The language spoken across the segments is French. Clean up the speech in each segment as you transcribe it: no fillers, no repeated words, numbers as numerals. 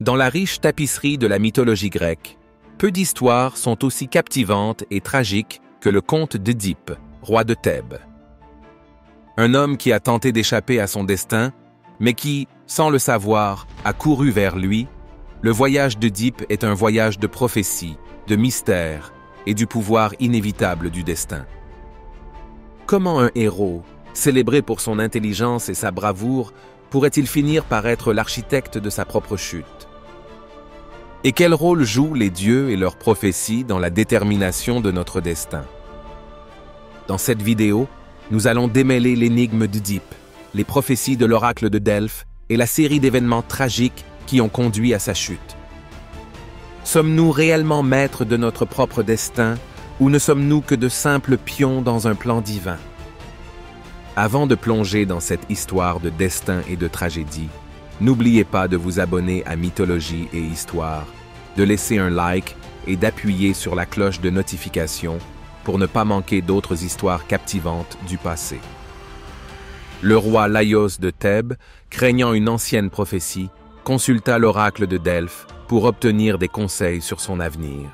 Dans la riche tapisserie de la mythologie grecque, peu d'histoires sont aussi captivantes et tragiques que le conte d'Œdipe, roi de Thèbes. Un homme qui a tenté d'échapper à son destin, mais qui, sans le savoir, a couru vers lui. Le voyage d'Œdipe est un voyage de prophétie, de mystère et du pouvoir inévitable du destin. Comment un héros, célébré pour son intelligence et sa bravoure, pourrait-il finir par être l'architecte de sa propre chute? Et quel rôle jouent les dieux et leurs prophéties dans la détermination de notre destin? Dans cette vidéo, nous allons démêler l'énigme d'Œdipe, les prophéties de l'oracle de Delphes et la série d'événements tragiques qui ont conduit à sa chute. Sommes-nous réellement maîtres de notre propre destin ou ne sommes-nous que de simples pions dans un plan divin? Avant de plonger dans cette histoire de destin et de tragédie, n'oubliez pas de vous abonner à Mythologie et Histoire, de laisser un like et d'appuyer sur la cloche de notification pour ne pas manquer d'autres histoires captivantes du passé. Le roi Laios de Thèbes, craignant une ancienne prophétie, consulta l'oracle de Delphes pour obtenir des conseils sur son avenir.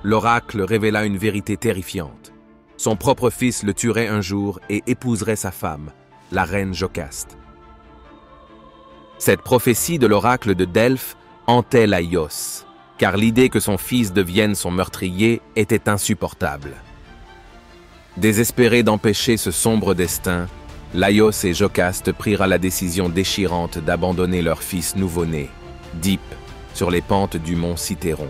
L'oracle révéla une vérité terrifiante. Son propre fils le tuerait un jour et épouserait sa femme, la reine Jocaste. Cette prophétie de l'oracle de Delphes hantait Laios, car l'idée que son fils devienne son meurtrier était insupportable. Désespérés d'empêcher ce sombre destin, Laios et Jocaste prirent la décision déchirante d'abandonner leur fils nouveau-né, Dipe, sur les pentes du mont Cithéron.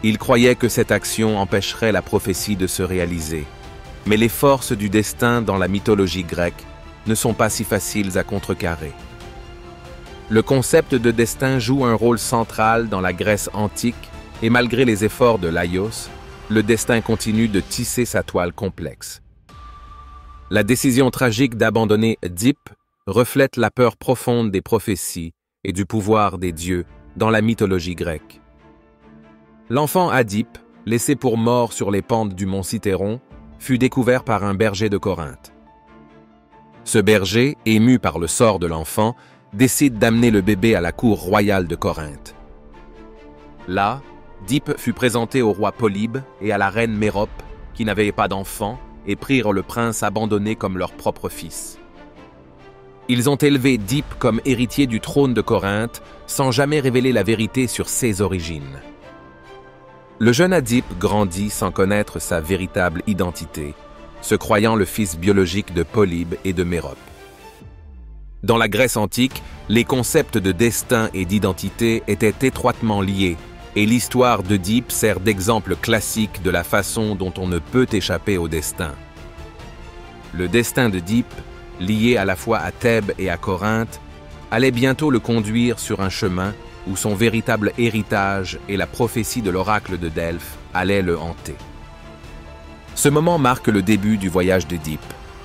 Ils croyaient que cette action empêcherait la prophétie de se réaliser, mais les forces du destin dans la mythologie grecque ne sont pas si faciles à contrecarrer. Le concept de destin joue un rôle central dans la Grèce antique et malgré les efforts de Laios, le destin continue de tisser sa toile complexe. La décision tragique d'abandonner Dipe reflète la peur profonde des prophéties et du pouvoir des dieux dans la mythologie grecque. L'enfant Œdipe, laissé pour mort sur les pentes du mont Cithéron, fut découvert par un berger de Corinthe. Ce berger, ému par le sort de l'enfant, décide d'amener le bébé à la cour royale de Corinthe. Là, Dipe fut présenté au roi Polybe et à la reine Mérope, qui n'avaient pas d'enfant, et prirent le prince abandonné comme leur propre fils. Ils ont élevé Dipe comme héritier du trône de Corinthe, sans jamais révéler la vérité sur ses origines. Le jeune Œdipe grandit sans connaître sa véritable identité, se croyant le fils biologique de Polybe et de Mérope. Dans la Grèce antique, les concepts de destin et d'identité étaient étroitement liés, et l'histoire d'Œdipe sert d'exemple classique de la façon dont on ne peut échapper au destin. Le destin d'Œdipe, lié à la fois à Thèbes et à Corinthe, allait bientôt le conduire sur un chemin où son véritable héritage et la prophétie de l'oracle de Delphes allaient le hanter. Ce moment marque le début du voyage d'Œdipe,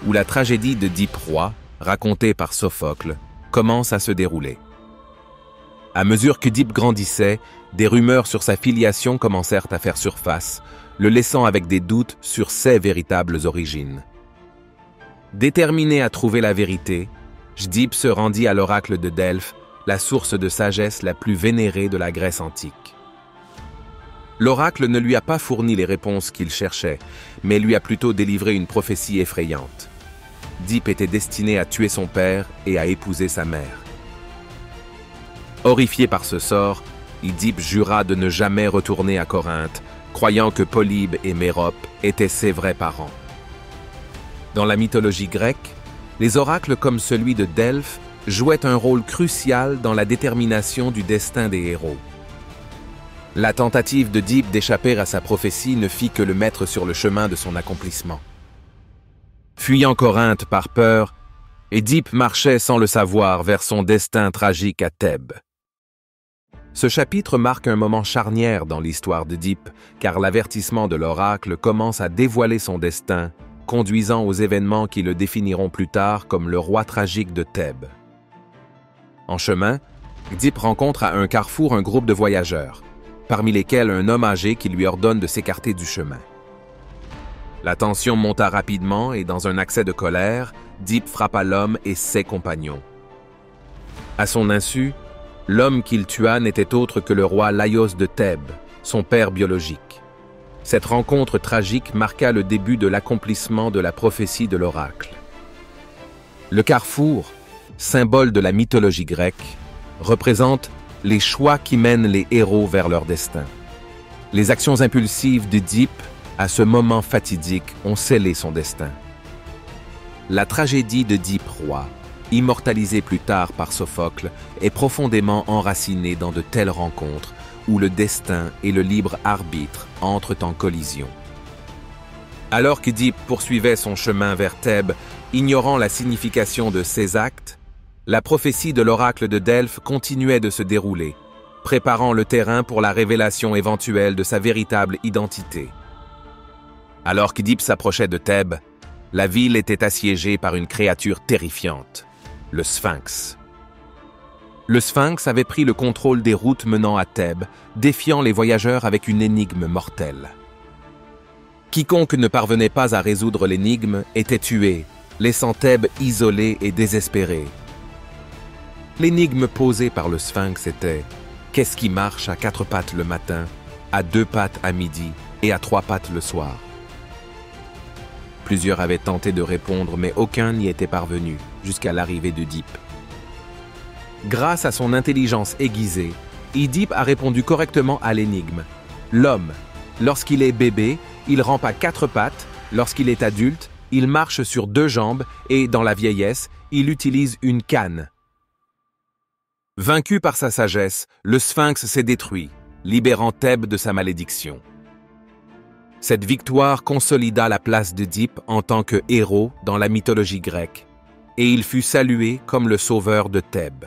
où la tragédie d'Œdipe roi, racontée par Sophocle, commence à se dérouler. À mesure qu'Œdipe grandissait, des rumeurs sur sa filiation commencèrent à faire surface, le laissant avec des doutes sur ses véritables origines. Déterminé à trouver la vérité, Œdipe se rendit à l'oracle de Delphes, la source de sagesse la plus vénérée de la Grèce antique. L'oracle ne lui a pas fourni les réponses qu'il cherchait, mais lui a plutôt délivré une prophétie effrayante. Œdipe était destiné à tuer son père et à épouser sa mère. Horrifié par ce sort, Œdipe jura de ne jamais retourner à Corinthe, croyant que Polybe et Mérope étaient ses vrais parents. Dans la mythologie grecque, les oracles comme celui de Delphes jouaient un rôle crucial dans la détermination du destin des héros. La tentative d'Œdipe d'échapper à sa prophétie ne fit que le mettre sur le chemin de son accomplissement. Fuyant Corinthe par peur, Œdipe marchait sans le savoir vers son destin tragique à Thèbes. Ce chapitre marque un moment charnière dans l'histoire d'Œdipe, car l'avertissement de l'oracle commence à dévoiler son destin, conduisant aux événements qui le définiront plus tard comme le roi tragique de Thèbes. En chemin, Œdipe rencontre à un carrefour un groupe de voyageurs, parmi lesquels un homme âgé qui lui ordonne de s'écarter du chemin. La tension monta rapidement et dans un accès de colère, Œdipe frappa l'homme et ses compagnons. À son insu, L'homme qu'il tua n'était autre que le roi Laios de Thèbes, son père biologique. Cette rencontre tragique marqua le début de l'accomplissement de la prophétie de l'oracle. Le carrefour, symbole de la mythologie grecque, représente les choix qui mènent les héros vers leur destin. Les actions impulsives d'Œdipe, à ce moment fatidique, ont scellé son destin. La tragédie d'Œdipe roi, immortalisée plus tard par Sophocle, est profondément enracinée dans de telles rencontres où le destin et le libre arbitre entrent en collision. Alors qu'Œdipe poursuivait son chemin vers Thèbes, ignorant la signification de ses actes, la prophétie de l'oracle de Delphes continuait de se dérouler, préparant le terrain pour la révélation éventuelle de sa véritable identité. Alors qu'Œdipe s'approchait de Thèbes, la ville était assiégée par une créature terrifiante, le Sphinx. Le Sphinx avait pris le contrôle des routes menant à Thèbes, défiant les voyageurs avec une énigme mortelle. Quiconque ne parvenait pas à résoudre l'énigme était tué, laissant Thèbes isolée et désespérée. L'énigme posée par le Sphinx était « Qu'est-ce qui marche à 4 pattes le matin, à 2 pattes à midi et à 3 pattes le soir ?» Plusieurs avaient tenté de répondre, mais aucun n'y était parvenu, jusqu'à l'arrivée d'Œdipe. Grâce à son intelligence aiguisée, Œdipe a répondu correctement à l'énigme. L'homme, lorsqu'il est bébé, il rampe à 4 pattes, lorsqu'il est adulte, il marche sur 2 jambes et, dans la vieillesse, il utilise une canne. Vaincu par sa sagesse, le Sphinx s'est détruit, libérant Thèbes de sa malédiction. Cette victoire consolida la place d'Œdipe en tant que héros dans la mythologie grecque, et il fut salué comme le sauveur de Thèbes.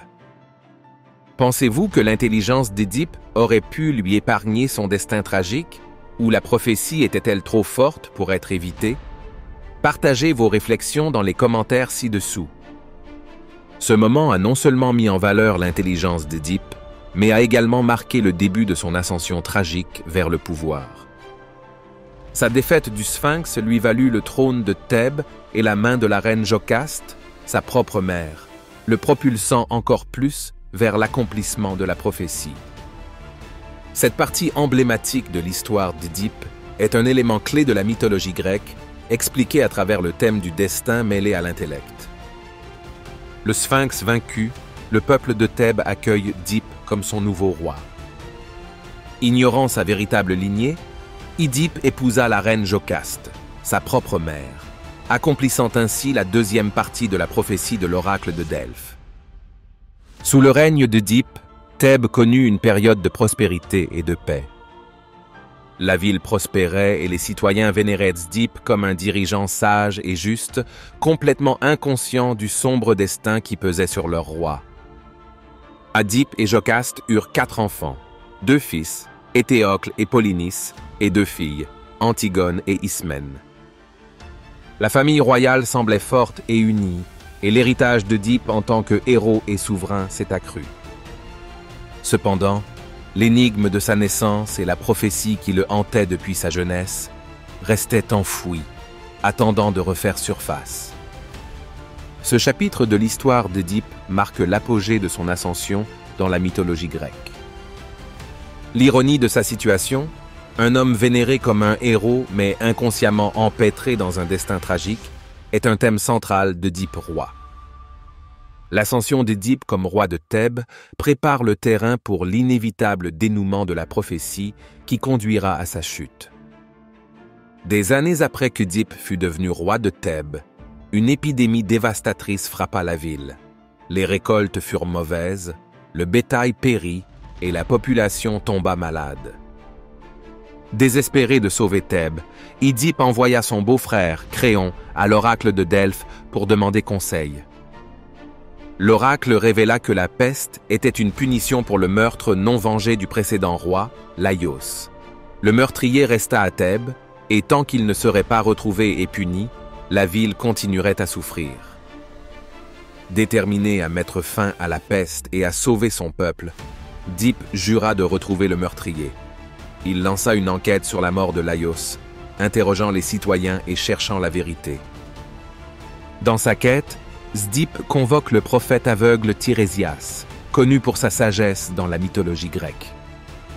Pensez-vous que l'intelligence d'Œdipe aurait pu lui épargner son destin tragique, ou la prophétie était-elle trop forte pour être évitée? Partagez vos réflexions dans les commentaires ci-dessous. Ce moment a non seulement mis en valeur l'intelligence d'Œdipe, mais a également marqué le début de son ascension tragique vers le pouvoir. Sa défaite du Sphinx lui valut le trône de Thèbes et la main de la reine Jocaste, sa propre mère, le propulsant encore plus vers l'accomplissement de la prophétie. Cette partie emblématique de l'histoire d'Œdipe est un élément clé de la mythologie grecque, expliqué à travers le thème du destin mêlé à l'intellect. Le Sphinx vaincu, le peuple de Thèbes accueille Œdipe comme son nouveau roi. Ignorant sa véritable lignée, Œdipe épousa la reine Jocaste, sa propre mère, accomplissant ainsi la 2e partie de la prophétie de l'oracle de Delphes. Sous le règne d'Œdipe, Thèbes connut une période de prospérité et de paix. La ville prospérait et les citoyens vénéraient Œdipe comme un dirigeant sage et juste, complètement inconscient du sombre destin qui pesait sur leur roi. Œdipe et Jocaste eurent 4 enfants, 2 fils, Éthéocle et Polynice, et 2 filles, Antigone et Ismène. La famille royale semblait forte et unie, et l'héritage d'Œdipe en tant que héros et souverain s'est accru. Cependant, l'énigme de sa naissance et la prophétie qui le hantait depuis sa jeunesse restaient enfouies, attendant de refaire surface. Ce chapitre de l'histoire d'Œdipe marque l'apogée de son ascension dans la mythologie grecque. L'ironie de sa situation, un homme vénéré comme un héros mais inconsciemment empêtré dans un destin tragique, est un thème central d'Œdipe roi. L'ascension d'Œdipe comme roi de Thèbes prépare le terrain pour l'inévitable dénouement de la prophétie qui conduira à sa chute. Des années après qu'Œdipe fut devenu roi de Thèbes, une épidémie dévastatrice frappa la ville. Les récoltes furent mauvaises, le bétail périt et la population tomba malade. Désespéré de sauver Thèbes, Œdipe envoya son beau-frère, Créon, à l'oracle de Delphes pour demander conseil. L'oracle révéla que la peste était une punition pour le meurtre non vengé du précédent roi, Laios. Le meurtrier resta à Thèbes, et tant qu'il ne serait pas retrouvé et puni, la ville continuerait à souffrir. Déterminé à mettre fin à la peste et à sauver son peuple, Œdipe jura de retrouver le meurtrier. Il lança une enquête sur la mort de Laios, interrogeant les citoyens et cherchant la vérité. Dans sa quête, Œdipe convoque le prophète aveugle Tirésias, connu pour sa sagesse dans la mythologie grecque.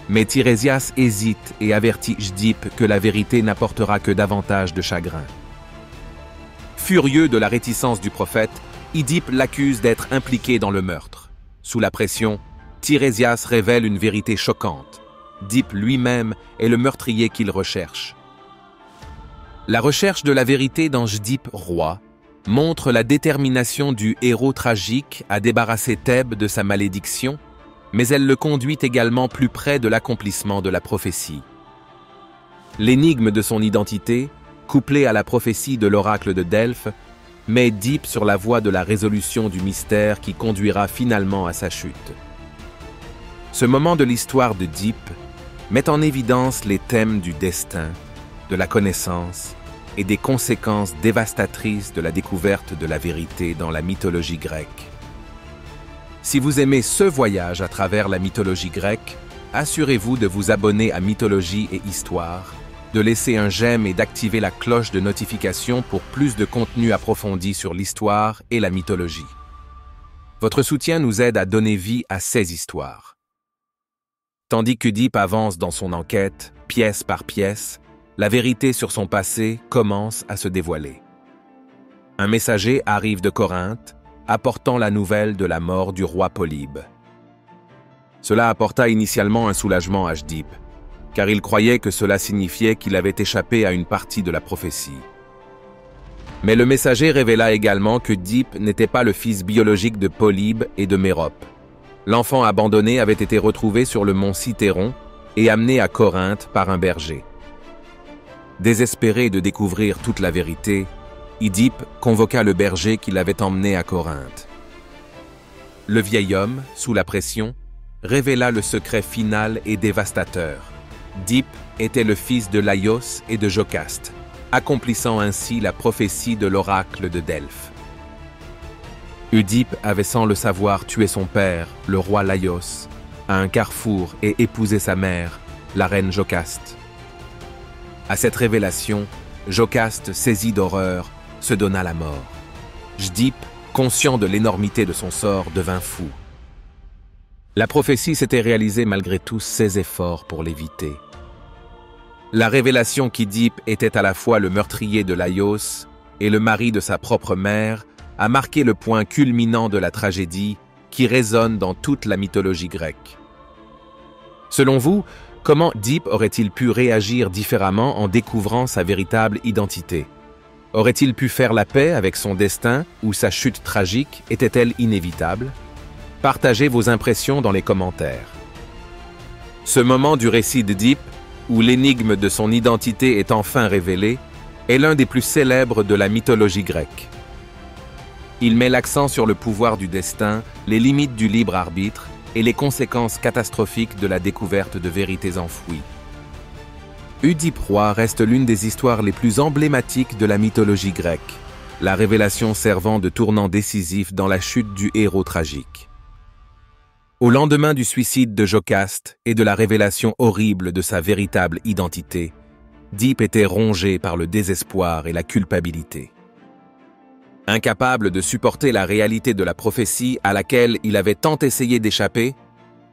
Mais Tirésias hésite et avertit Œdipe que la vérité n'apportera que davantage de chagrin. Furieux de la réticence du prophète, Œdipe l'accuse d'être impliqué dans le meurtre. Sous la pression, Tirésias révèle une vérité choquante. Œdipe lui-même est le meurtrier qu'il recherche. La recherche de la vérité dans Œdipe roi montre la détermination du héros tragique à débarrasser Thèbes de sa malédiction, mais elle le conduit également plus près de l'accomplissement de la prophétie. L'énigme de son identité, couplée à la prophétie de l'oracle de Delphes, met Œdipe sur la voie de la résolution du mystère qui conduira finalement à sa chute. Ce moment de l'histoire d'Œdipe met en évidence les thèmes du destin, de la connaissance et des conséquences dévastatrices de la découverte de la vérité dans la mythologie grecque. Si vous aimez ce voyage à travers la mythologie grecque, assurez-vous de vous abonner à Mythologie et Histoire, de laisser un j'aime et d'activer la cloche de notification pour plus de contenu approfondi sur l'histoire et la mythologie. Votre soutien nous aide à donner vie à ces histoires. Tandis qu'Œdipe avance dans son enquête, pièce par pièce, la vérité sur son passé commence à se dévoiler. Un messager arrive de Corinthe, apportant la nouvelle de la mort du roi Polybe. Cela apporta initialement un soulagement à Œdipe, car il croyait que cela signifiait qu'il avait échappé à une partie de la prophétie. Mais le messager révéla également que Œdipe n'était pas le fils biologique de Polybe et de Mérope. L'enfant abandonné avait été retrouvé sur le mont Cithéron et amené à Corinthe par un berger. Désespéré de découvrir toute la vérité, Œdipe convoqua le berger qui l'avait emmené à Corinthe. Le vieil homme, sous la pression, révéla le secret final et dévastateur. Œdipe était le fils de Laïos et de Jocaste, accomplissant ainsi la prophétie de l'oracle de Delphes. Œdipe avait sans le savoir tué son père, le roi Laïos, à un carrefour et épousé sa mère, la reine Jocaste. À cette révélation, Jocaste, saisi d'horreur, se donna la mort. Œdipe, conscient de l'énormité de son sort, devint fou. La prophétie s'était réalisée malgré tous ses efforts pour l'éviter. La révélation qu'Œdipe était à la fois le meurtrier de Laïos et le mari de sa propre mère a marqué le point culminant de la tragédie qui résonne dans toute la mythologie grecque. Selon vous, comment Œdipe aurait-il pu réagir différemment en découvrant sa véritable identité? Aurait-il pu faire la paix avec son destin ou sa chute tragique était-elle inévitable? Partagez vos impressions dans les commentaires. Ce moment du récit d'Œdipe, où l'énigme de son identité est enfin révélée, est l'un des plus célèbres de la mythologie grecque. Il met l'accent sur le pouvoir du destin, les limites du libre arbitre et les conséquences catastrophiques de la découverte de vérités enfouies. Œdipe roi reste l'une des histoires les plus emblématiques de la mythologie grecque, la révélation servant de tournant décisif dans la chute du héros tragique. Au lendemain du suicide de Jocaste et de la révélation horrible de sa véritable identité, Œdipe était rongé par le désespoir et la culpabilité. Incapable de supporter la réalité de la prophétie à laquelle il avait tant essayé d'échapper,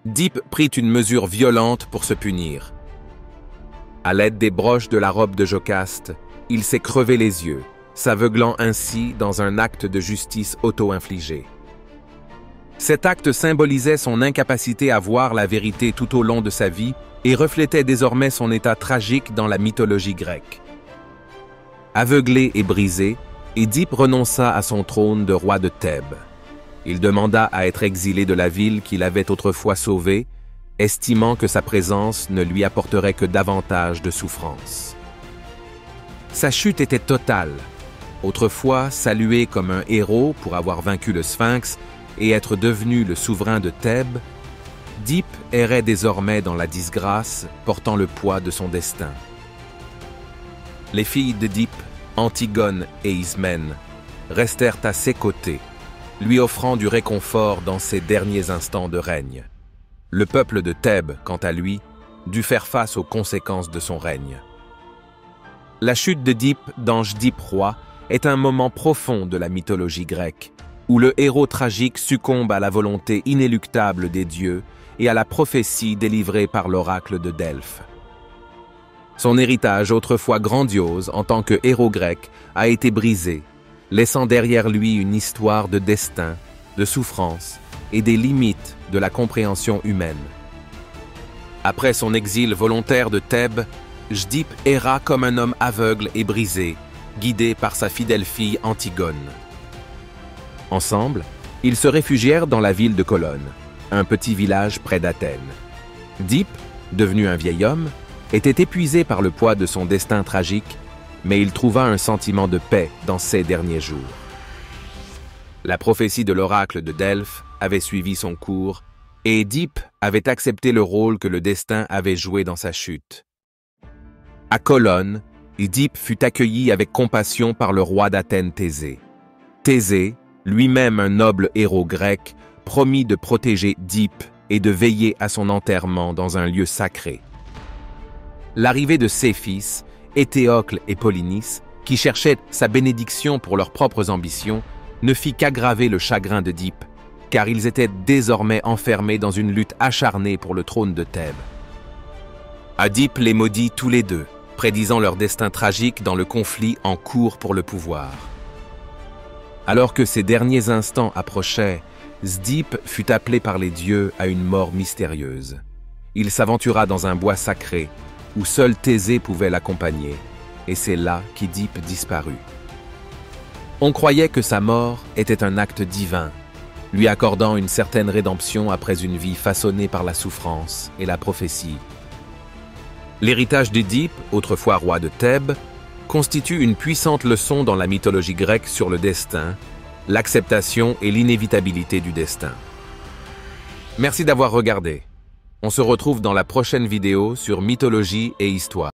Œdipe prit une mesure violente pour se punir. À l'aide des broches de la robe de Jocaste, il s'est crevé les yeux, s'aveuglant ainsi dans un acte de justice auto-infligé. Cet acte symbolisait son incapacité à voir la vérité tout au long de sa vie et reflétait désormais son état tragique dans la mythologie grecque. Aveuglé et brisé, Œdipe renonça à son trône de roi de Thèbes. Il demanda à être exilé de la ville qu'il avait autrefois sauvée, estimant que sa présence ne lui apporterait que davantage de souffrance. Sa chute était totale. Autrefois salué comme un héros pour avoir vaincu le Sphinx et être devenu le souverain de Thèbes, Œdipe errait désormais dans la disgrâce, portant le poids de son destin. Les filles d'Œdipe, Antigone et Ismène, restèrent à ses côtés, lui offrant du réconfort dans ses derniers instants de règne. Le peuple de Thèbes, quant à lui, dut faire face aux conséquences de son règne. La chute d'Œdipe dans Œdipe roi est un moment profond de la mythologie grecque, où le héros tragique succombe à la volonté inéluctable des dieux et à la prophétie délivrée par l'oracle de Delphes. Son héritage, autrefois grandiose en tant que héros grec, a été brisé, laissant derrière lui une histoire de destin, de souffrance et des limites de la compréhension humaine. Après son exil volontaire de Thèbes, Jdipe erra comme un homme aveugle et brisé, guidé par sa fidèle fille Antigone. Ensemble, ils se réfugièrent dans la ville de Colone, un petit village près d'Athènes. Dipe, devenu un vieil homme, était épuisé par le poids de son destin tragique, mais il trouva un sentiment de paix dans ses derniers jours. La prophétie de l'oracle de Delphes avait suivi son cours, et Dipe avait accepté le rôle que le destin avait joué dans sa chute. À Colone, Dipe fut accueilli avec compassion par le roi d'Athènes Thésée. Thésée, lui-même un noble héros grec, promit de protéger Dipe et de veiller à son enterrement dans un lieu sacré. L'arrivée de ses fils, Éthéocle et Polynice, qui cherchaient sa bénédiction pour leurs propres ambitions, ne fit qu'aggraver le chagrin de Dipe, car ils étaient désormais enfermés dans une lutte acharnée pour le trône de Thèbes. Oedipe les maudit tous les deux, prédisant leur destin tragique dans le conflit en cours pour le pouvoir. Alors que ces derniers instants approchaient, Jdipe fut appelé par les dieux à une mort mystérieuse. Il s'aventura dans un bois sacré, où seul Thésée pouvait l'accompagner, et c'est là qu'Oedipe disparut. On croyait que sa mort était un acte divin, lui accordant une certaine rédemption après une vie façonnée par la souffrance et la prophétie. L'héritage d'Oedipe, autrefois roi de Thèbes, constitue une puissante leçon dans la mythologie grecque sur le destin, l'acceptation et l'inévitabilité du destin. Merci d'avoir regardé. On se retrouve dans la prochaine vidéo sur mythologie et histoire.